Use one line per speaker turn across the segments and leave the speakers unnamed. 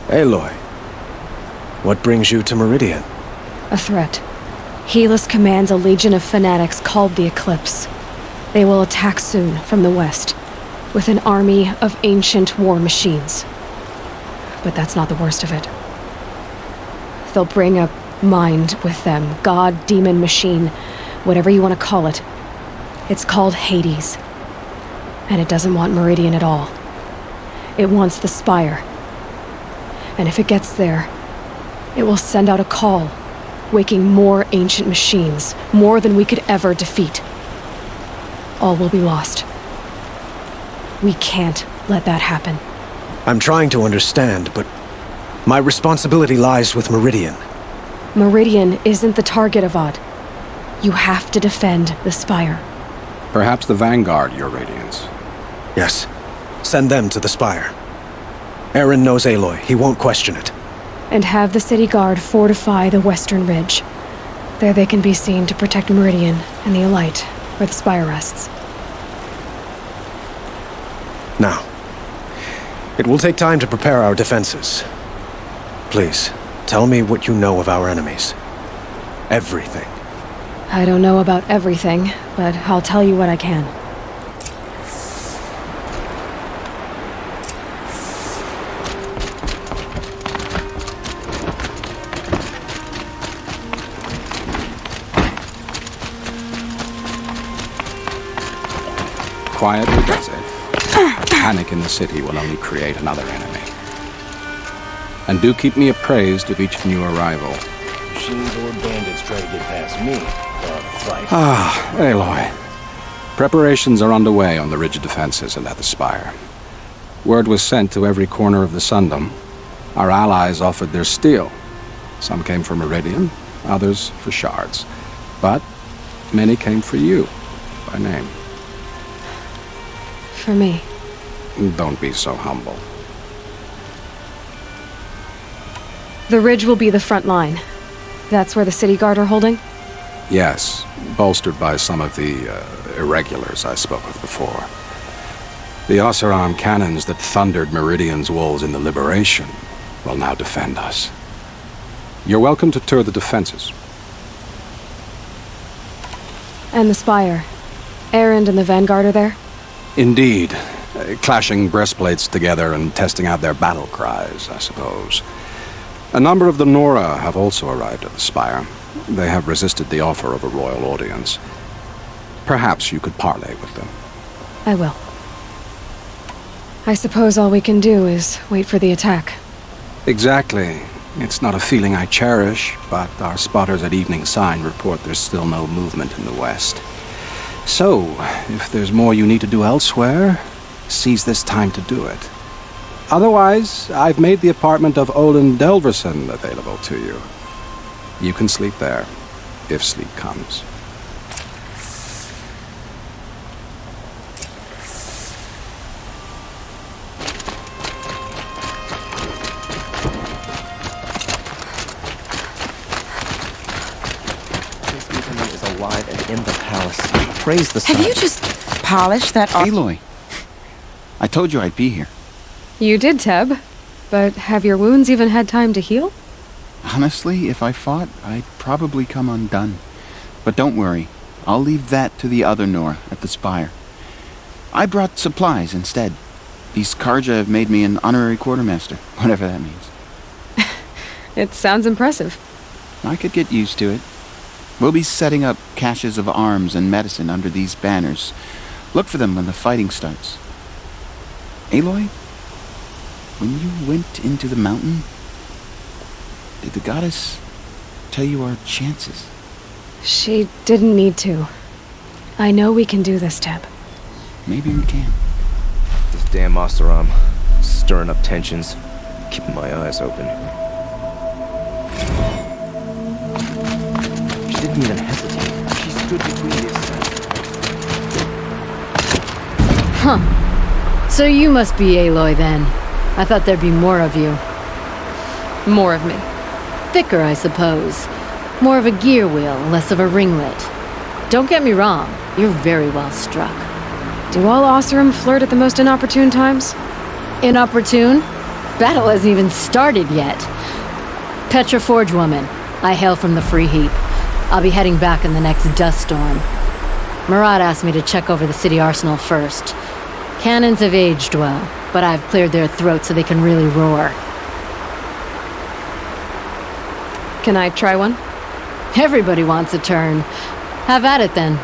Aloy, what brings you to Meridian?
A threat. Helis commands a legion of fanatics called the Eclipse. They will attack soon from the west, with an army of ancient war machines. But that's not the worst of it. They'll bring a mind with them, god, demon, machine, whatever you want to call it. It's called Hades. And it doesn't want Meridian at all. It wants the Spire. And if it gets there, it will send out a call, waking more ancient machines, more than we could ever defeat. All will be lost. We can't let that happen.
I'm trying to understand, but my responsibility lies with Meridian.
Meridian isn't the target, Avad. You have to defend the Spire.
Perhaps the Vanguard, Your Radiance.
Yes. Send them to the Spire. Aaron knows Aloy. He won't question it.
And have the city guard fortify the western ridge. There they can be seen to protect Meridian and the Elite, where the Spire rests.
Now, it will take time to prepare our defenses. Please, tell me what you know of our enemies. Everything.
I don't know about everything, but I'll tell you what I can.
Quietly does it. Panic in the city will only create another enemy. And do keep me appraised of each new arrival.
Machines or bandits try to get past me. Fight.
Aloy. Preparations are underway on the ridge defenses and at the Spire. Word was sent to every corner of the Sundom. Our allies offered their steel. Some came for Meridian, others for shards. But many came for you, by name.
For me.
Don't be so humble.
The ridge will be the front line. That's where the city guard are holding?
Yes, bolstered by some of the irregulars I spoke with before. The Oseram cannons that thundered Meridian's walls in the Liberation will now defend us. You're welcome to tour the defenses.
And the Spire. Aaron and the Vanguard are there?
Indeed. Clashing breastplates together and testing out their battle cries, I suppose. A number of the Nora have also arrived at the Spire. They have resisted the offer of a royal audience. Perhaps you could parley with them.
I will. I suppose all we can do is wait for the attack.
Exactly. It's not a feeling I cherish, but our spotters at Evening Sign report there's still no movement in the west. So, if there's more you need to do elsewhere, seize this time to do it. Otherwise, I've made the apartment of Olin Delverson available to you. You can sleep there, if sleep comes.
This evening is alive and in the palace. Praise the sun.
Have you just polished that
Aloy, I told you I'd be here.
You did, Teb. But have your wounds even had time to heal?
Honestly, if I fought, I'd probably come undone. But don't worry, I'll leave that to the other Nor at the Spire. I brought supplies instead. These Karja have made me an honorary quartermaster, whatever that means.
It sounds impressive.
I could get used to it. We'll be setting up caches of arms and medicine under these banners. Look for them when the fighting starts. Aloy, when you went into the mountain, did the goddess tell you our chances?
She didn't need to. I know we can do this, Teb.
Maybe we can.
This damn Oseram, stirring up tensions, keeping my eyes open. She didn't even hesitate. She stood between the ascent.
Huh. So you must be Aloy then. I thought there'd be more of you.
More of me.
Thicker, I suppose. More of a gear wheel, less of a ringlet. Don't get me wrong, you're very well struck.
Do all Oseram flirt at the most inopportune times?
Inopportune? Battle hasn't even started yet. Petra Forge woman. I hail from the Free Heap. I'll be heading back in the next dust storm. Murad asked me to check over the city arsenal first. Cannons have aged well, but I've cleared their throats so they can really roar.
Can I try one?
Everybody wants a turn. Have at it then.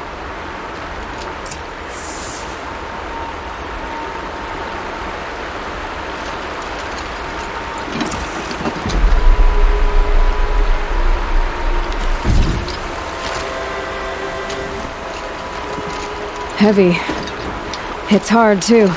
Heavy. Hits hard, too.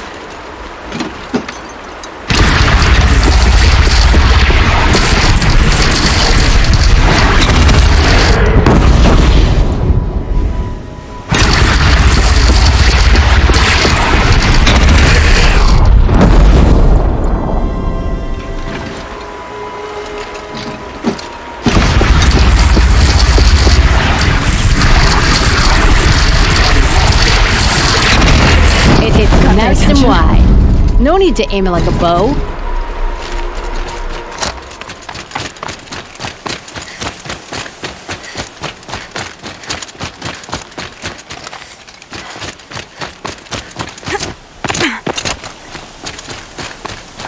Nice and wide. No need to aim it like a bow.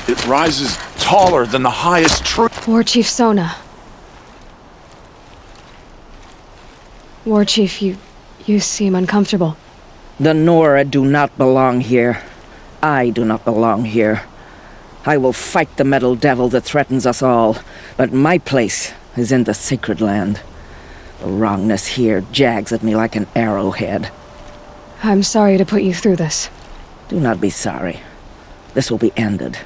It rises taller than the highest tree.
War Chief Sona. War Chief, you seem uncomfortable.
The Nora do not belong here. I do not belong here. I will fight the metal devil that threatens us all, but my place is in the sacred land. The wrongness here jags at me like an arrowhead.
I'm sorry to put you through this.
Do not be sorry. This will be ended.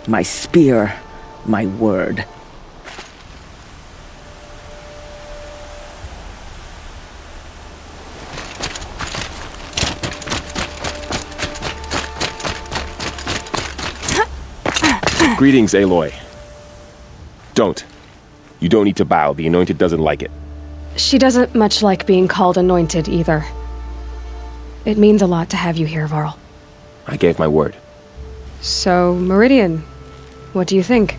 My spear, my word.
Greetings, Aloy. Don't. You don't need to bow. The Anointed doesn't like it.
She doesn't much like being called anointed, either. It means a lot to have you here, Varl.
I gave my word.
So, Meridian, what do you think?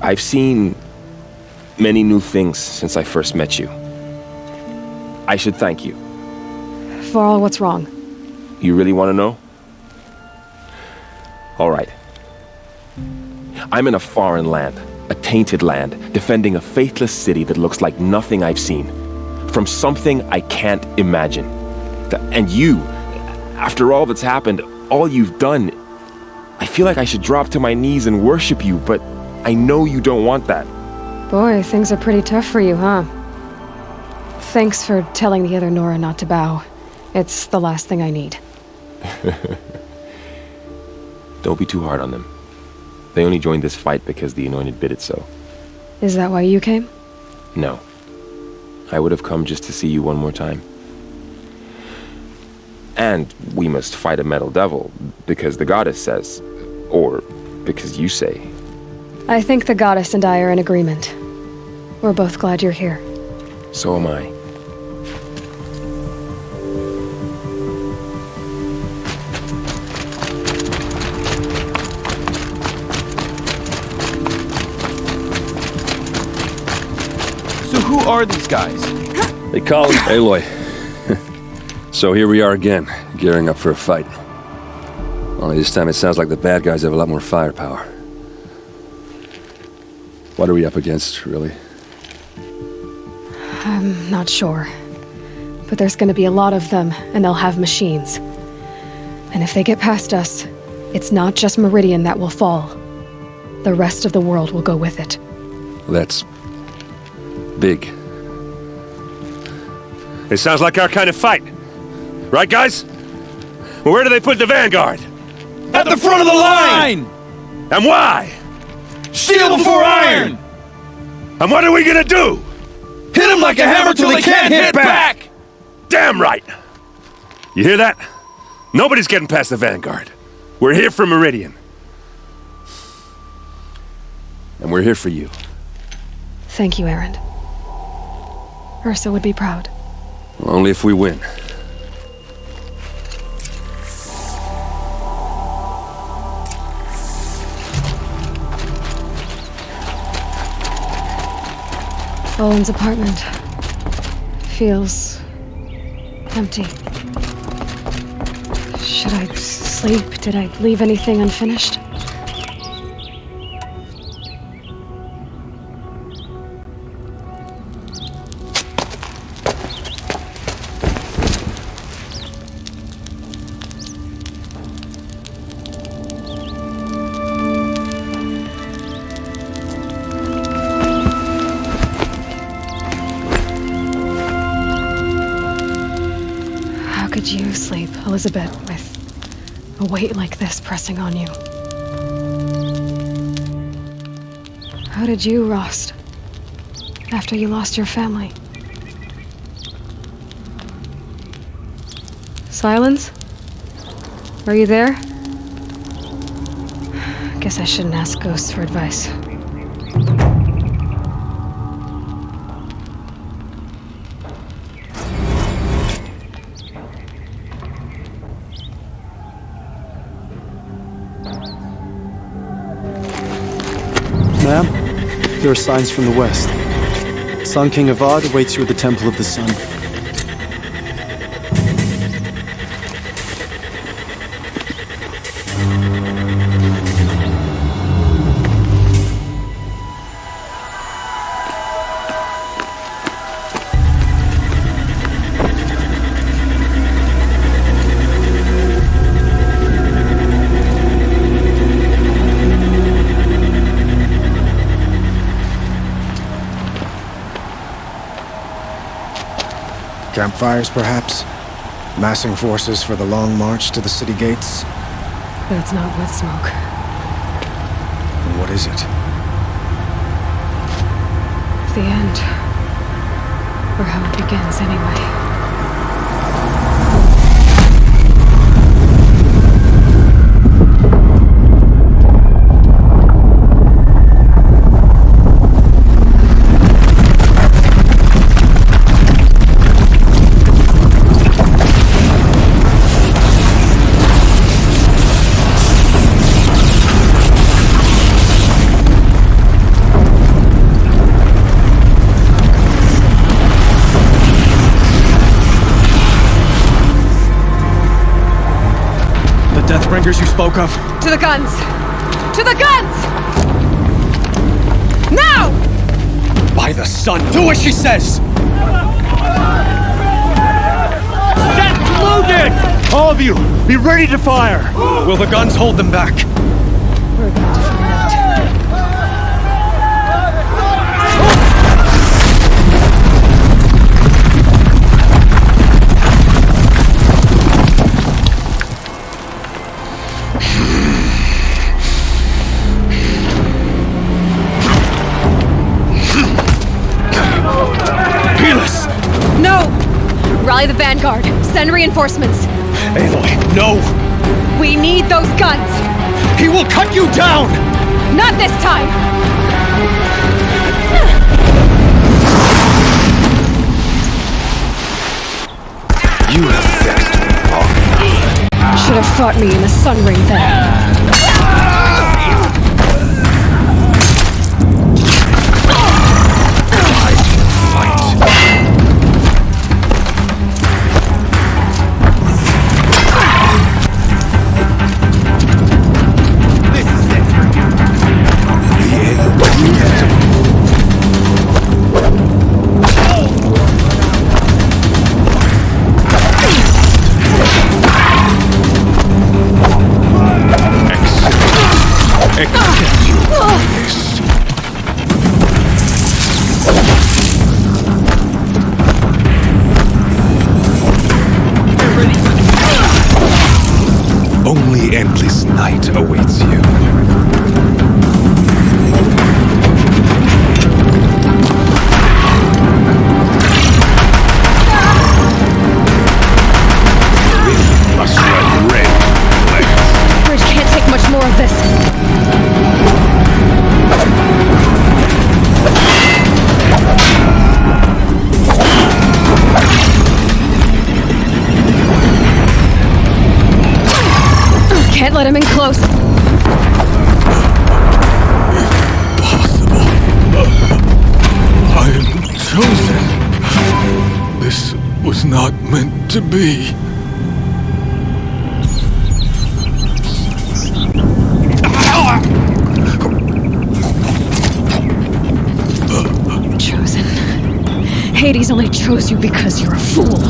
I've seen many new things since I first met you. I should thank you.
Varl, what's wrong?
You really want to know? All right. I'm in a foreign land, a tainted land, defending a faithless city that looks like nothing I've seen. From something I can't imagine. And you, after all that's happened, all you've done, I feel like I should drop to my knees and worship you, but I know you don't want that.
Boy, things are pretty tough for you, huh? Thanks for telling the other Nora not to bow. It's the last thing I need.
Don't be too hard on them. They only joined this fight because the Anointed bid it so.
Is that why you came?
No. I would have come just to see you one more time. And we must fight a metal devil, because the goddess says. Or because you say.
I think the goddess and I are in agreement. We're both glad you're here.
So am I.
So who are these guys?
They call him Aloy. So here we are again, gearing up for a fight. Only this time it sounds like the bad guys have a lot more firepower. What are we up against, really?
I'm not sure. But there's gonna be a lot of them, and they'll have machines. And if they get past us, it's not just Meridian that will fall. The rest of the world will go with it.
That's big. It sounds like our kind of fight. Right, guys? Well, where do they put the Vanguard?
At the front of the line!
And why?
Steel before iron!
And what are we gonna do?
Hit them like a hammer till they can't hit back!
Damn right! You hear that? Nobody's getting past the Vanguard. We're here for Meridian. And we're here for you.
Thank you, Erend. Ursa would be proud.
Only if we win.
Owen's apartment feels empty. Should I sleep? Did I leave anything unfinished? How could you sleep, Elizabeth, with a weight like this pressing on you? How did you rest after you lost your family? Sylens? Are you there? Guess I shouldn't ask ghosts for advice.
Ma'am, there are signs from the west. Sun King Avad awaits you at the Temple of the Sun.
Campfires, perhaps? Massing forces for the long march to the city gates?
That's not wood smoke.
And what is it?
The end. Or how it begins, anyway.
Deathbringers you spoke of?
To the guns! To the guns! Now!
By the sun, do as she says!
Set loaded! All of you, be ready to fire!
Will the guns hold them back?
We're about to find out. Rally the vanguard. Send reinforcements.
Aloy, no!
We need those guns!
He will cut you down!
Not this time!
You have vexed me long enough.
Should have fought me in the sun ring then.
Only endless night awaits you.
Must run red.
Bridge can't take much more of this. Can't let him in close.
arisen. This was not meant to be.
Chosen. Hades only chose you because you're a fool.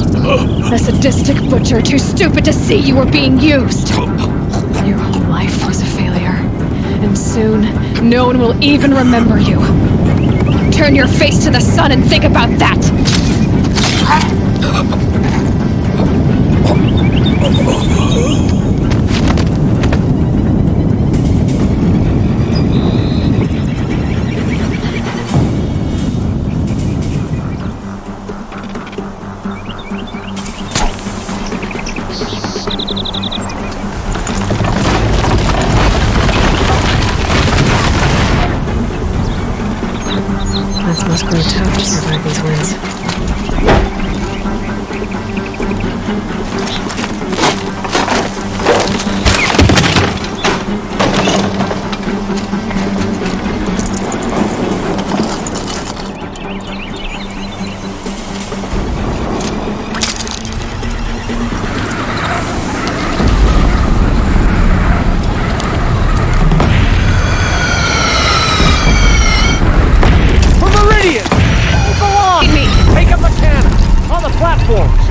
A sadistic butcher too stupid to see you were being used. Your whole life was a failure. And soon, no one will even remember you. Turn your face to the sun and think about that! Plants must grow tough to survive these winds.
Meridian! Go on! Take up the cannon! On the platforms!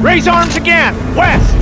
Raise arms again! West!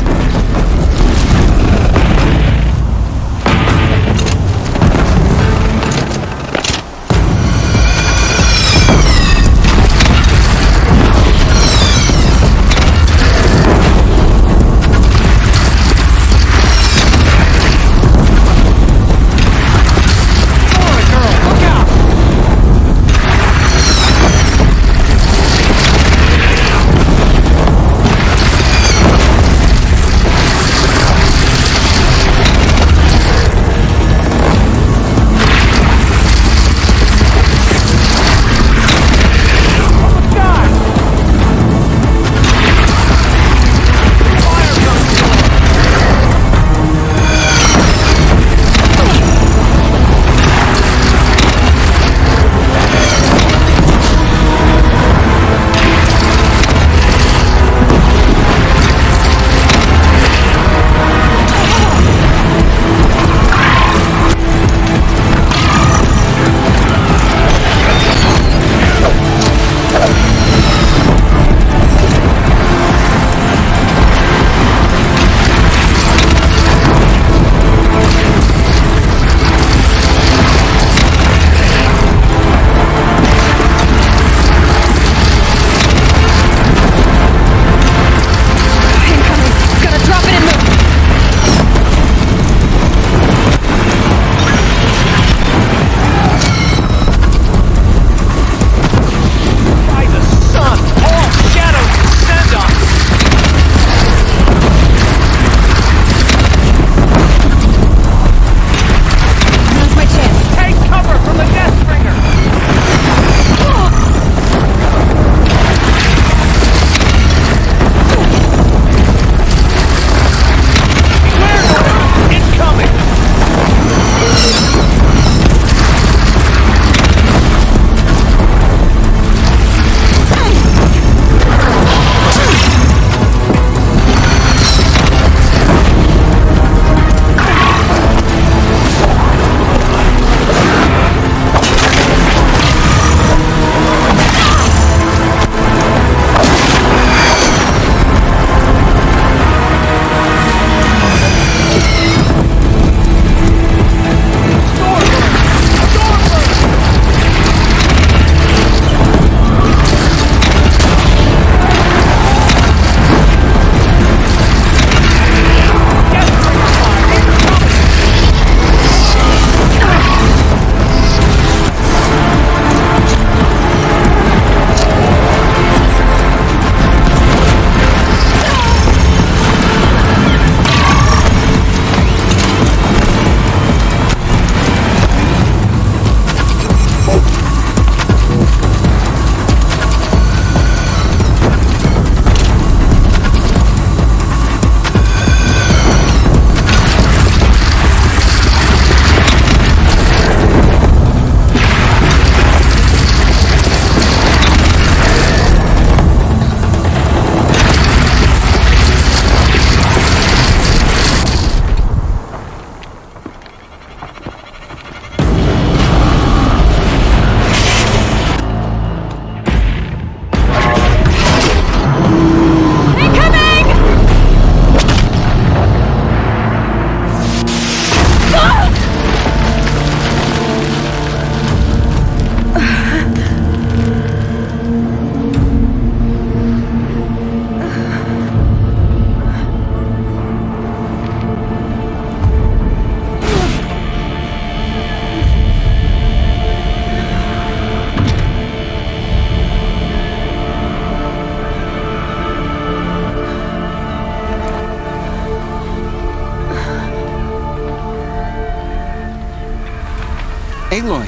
Aloy!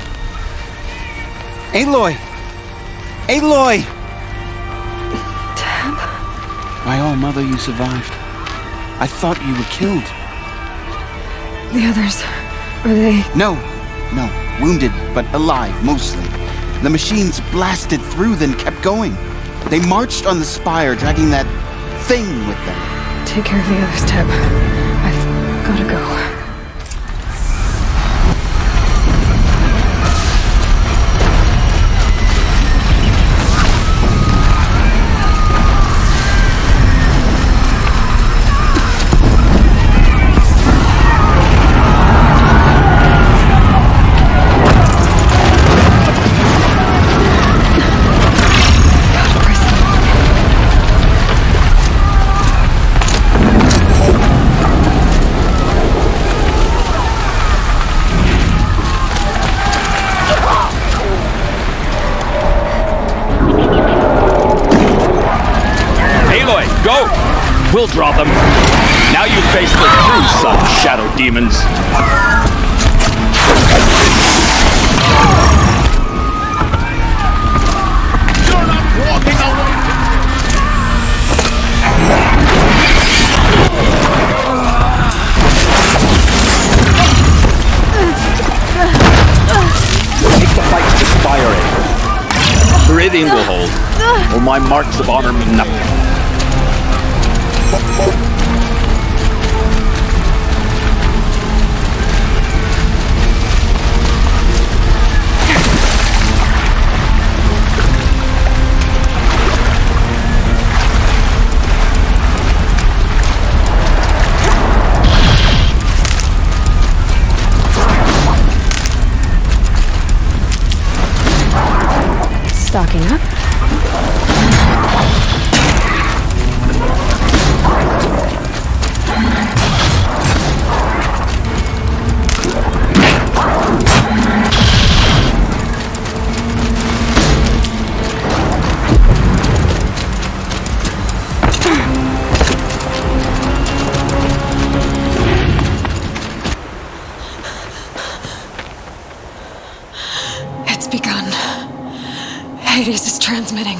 Aloy! Aloy!
Tab?
My all-mother, you survived. I thought you were killed.
The others, are they...
No. Wounded, but alive, mostly. The machines blasted through, then kept going. They marched on the Spire, dragging that thing with them.
Take care of the others, Tab. I've gotta go.
We'll draw them. Now you face the true son, shadow demons. You're not walking away. Take the fight to Spire. Meridian will hold, or my marks of honor mean nothing.
Stocking up. It's begun. Hades is transmitting.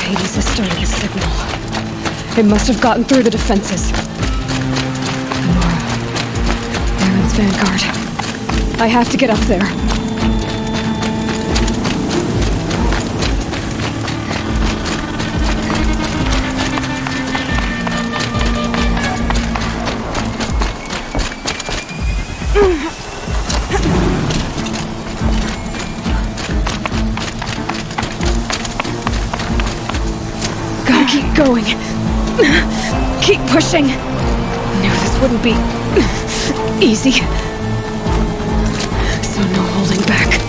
Hades has started a signal. It must have gotten through the defenses. Nora. Aaron's vanguard. I have to get up there. Keep going. Keep pushing. Knew this wouldn't be easy. So no holding back.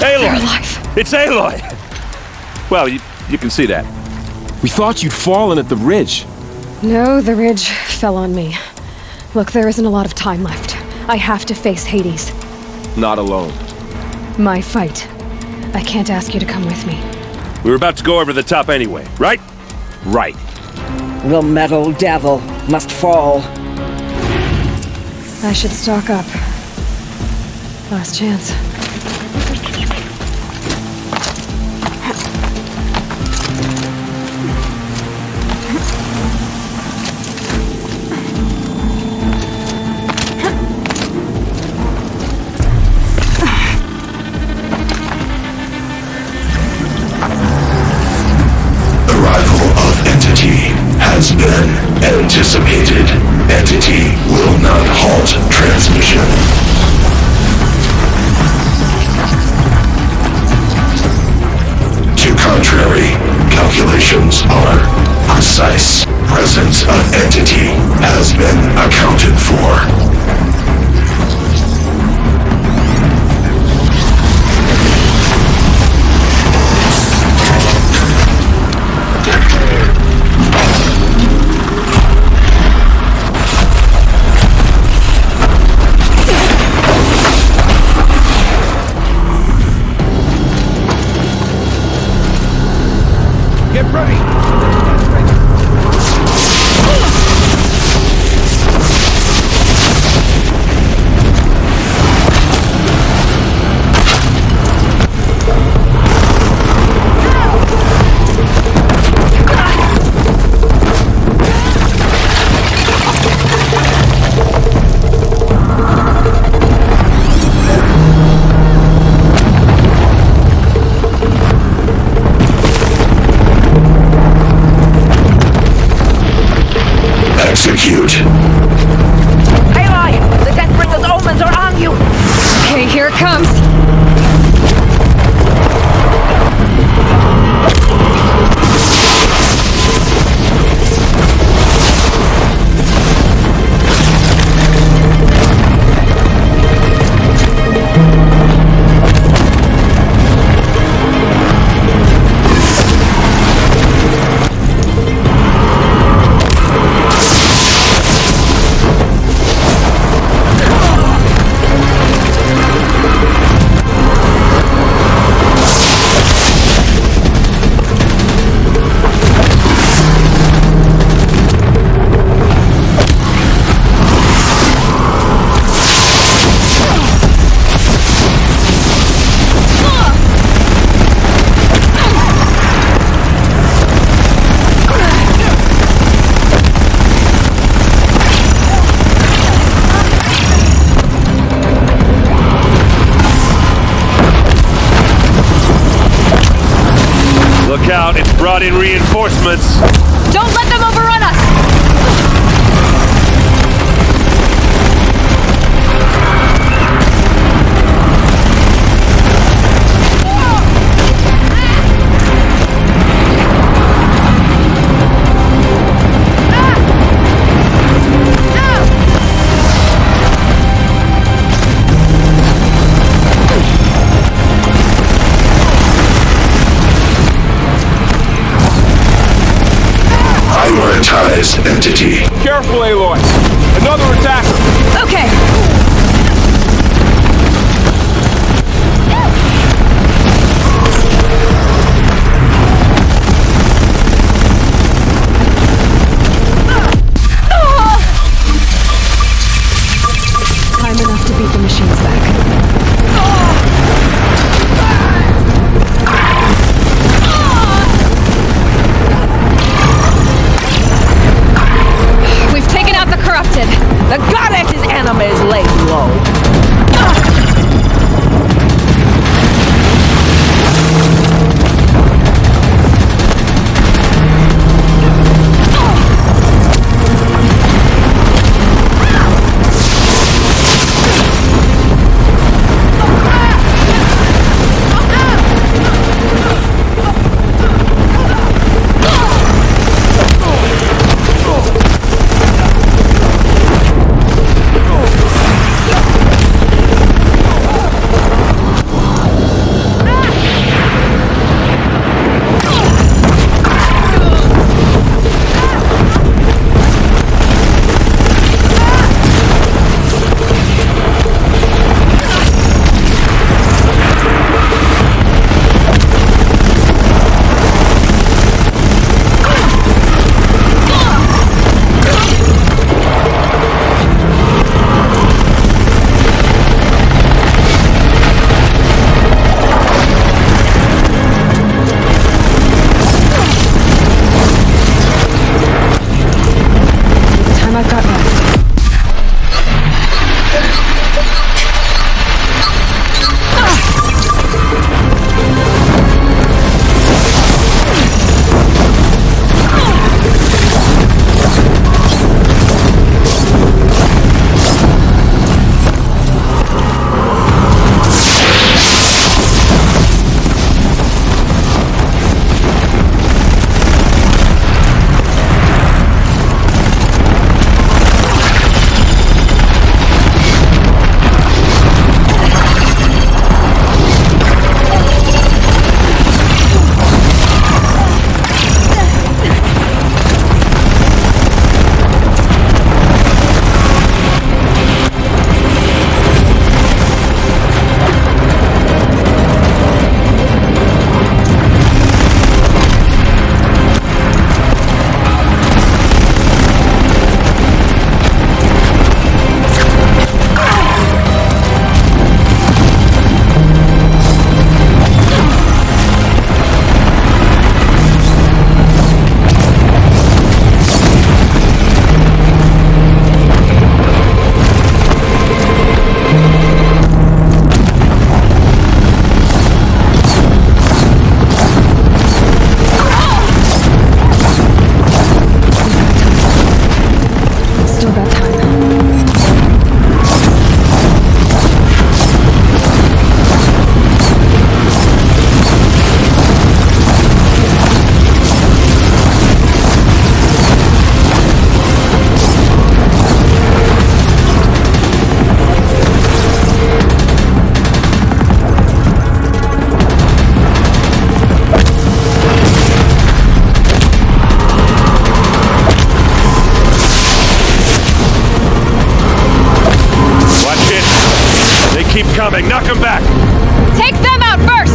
Aloy! It's Aloy! Well, you can see that. We thought you'd fallen at the ridge.
No, the ridge fell on me. Look, there isn't a lot of time left. I have to face Hades.
Not alone.
My fight. I can't ask you to come with me.
We were about to go over the top anyway, right?
Right.
The metal devil must fall.
I should stock up. Last chance.
Has been anticipated. Entity will not halt transmission. To contrary, calculations are precise. Presence of entity has been accounted for.
Get ready!
Execute.
Aloy! The Deathbringer's omens are on you!
Okay, here it comes.
Look out, it's brought in reinforcements.
Don't let them overrun us!
Prioritize entity.
Careful, Aloy! Another attacker!
Okay! Time enough to beat the machines back.
The goddess's enemies
time I've got left.
Coming, knock him back!
Take them out first!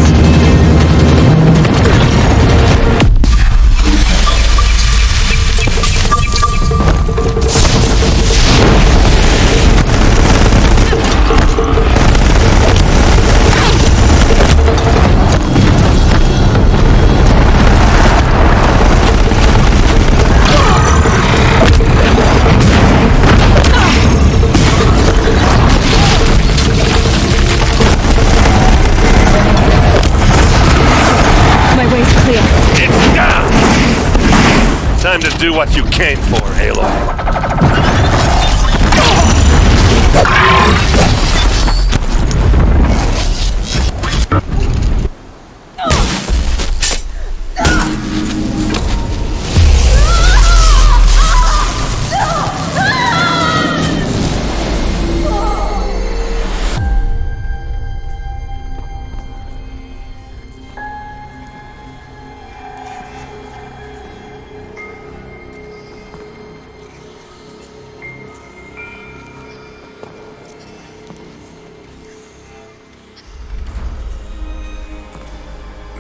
Time to do what you came for, Aloy.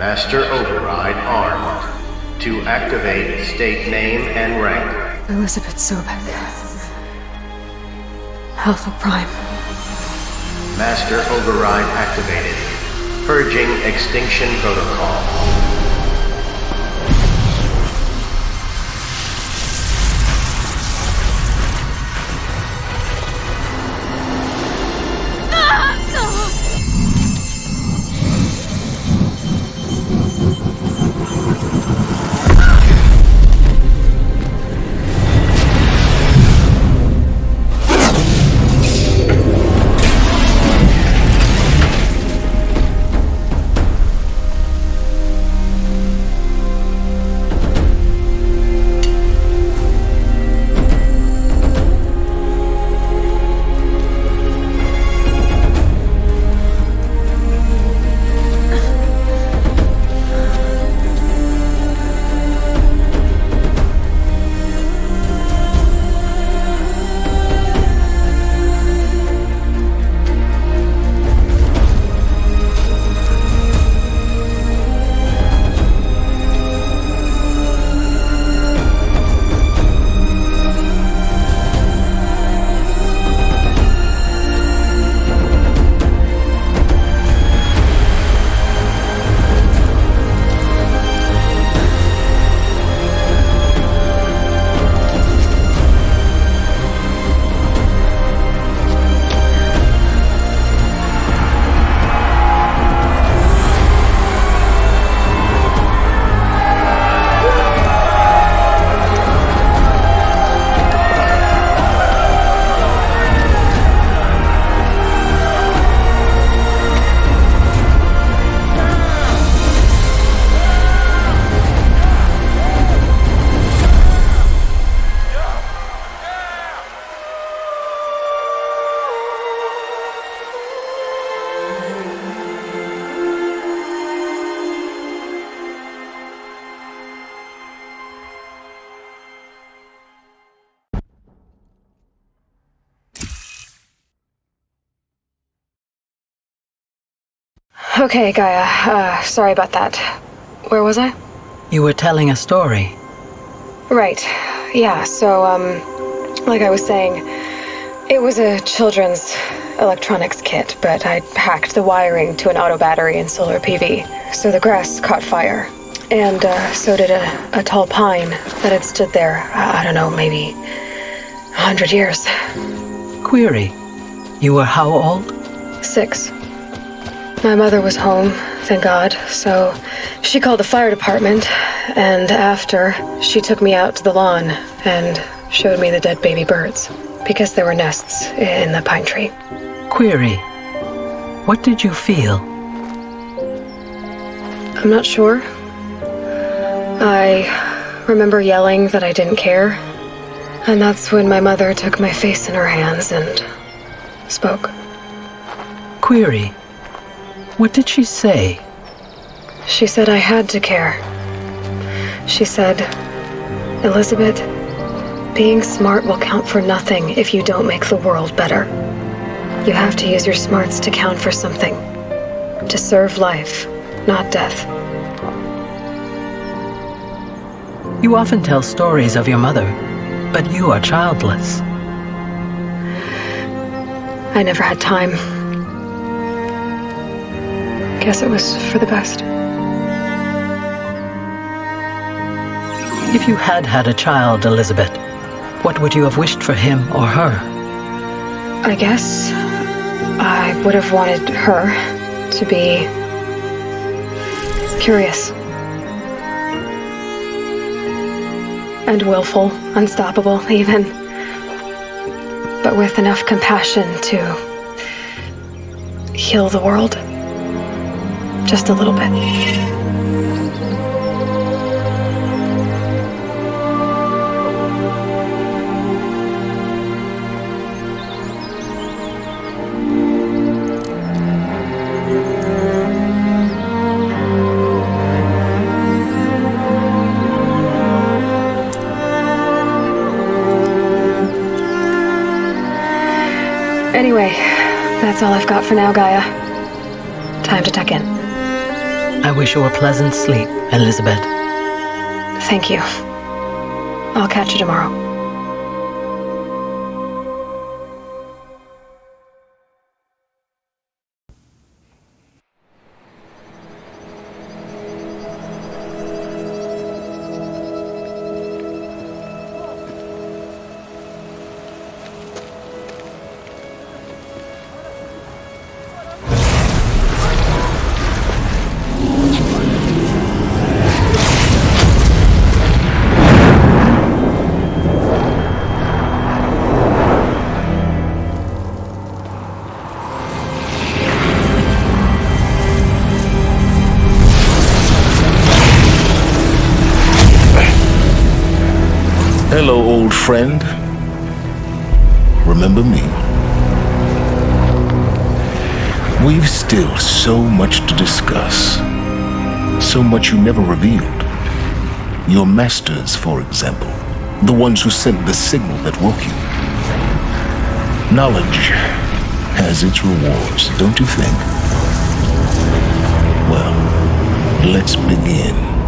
Master Override armed. To activate, state name and rank.
Elizabeth Sobek. Alpha Prime.
Master Override activated. Purging Extinction Protocol.
Okay, Gaia. Sorry about that. Where was I?
You were telling a story.
Right. Yeah, so, like I was saying, it was a children's electronics kit, but I'd hacked the wiring to an auto battery and solar PV, so the grass caught fire. And, so did a tall pine that had stood there, I don't know, maybe 100 years.
Query. You were how old?
6. My mother was home, thank God, so she called the fire department, and after, she took me out to the lawn and showed me the dead baby birds, because there were nests in the pine tree.
Query. What did you feel?
I'm not sure. I remember yelling that I didn't care, and that's when my mother took my face in her hands and spoke.
Query. What did she say?
She said I had to care. She said, Elizabeth, being smart will count for nothing if you don't make the world better. You have to use your smarts to count for something. To serve life, not death.
You often tell stories of your mother, but you are childless.
I never had time. Guess it was for the best.
If you had had a child, Elizabeth, what would you have wished for him or her?
I guess I would have wanted her to be curious. And willful, unstoppable even. But with enough compassion to heal the world. Just a little bit. Anyway, that's all I've got for now, Gaia. Time to tuck in.
I wish you a pleasant sleep, Elizabeth.
Thank you. I'll catch you tomorrow.
Hello, old friend. Remember me? We've still so much to discuss. So much you never revealed. Your masters, for example. The ones who sent the signal that woke you. Knowledge has its rewards, don't you think? Well, let's begin.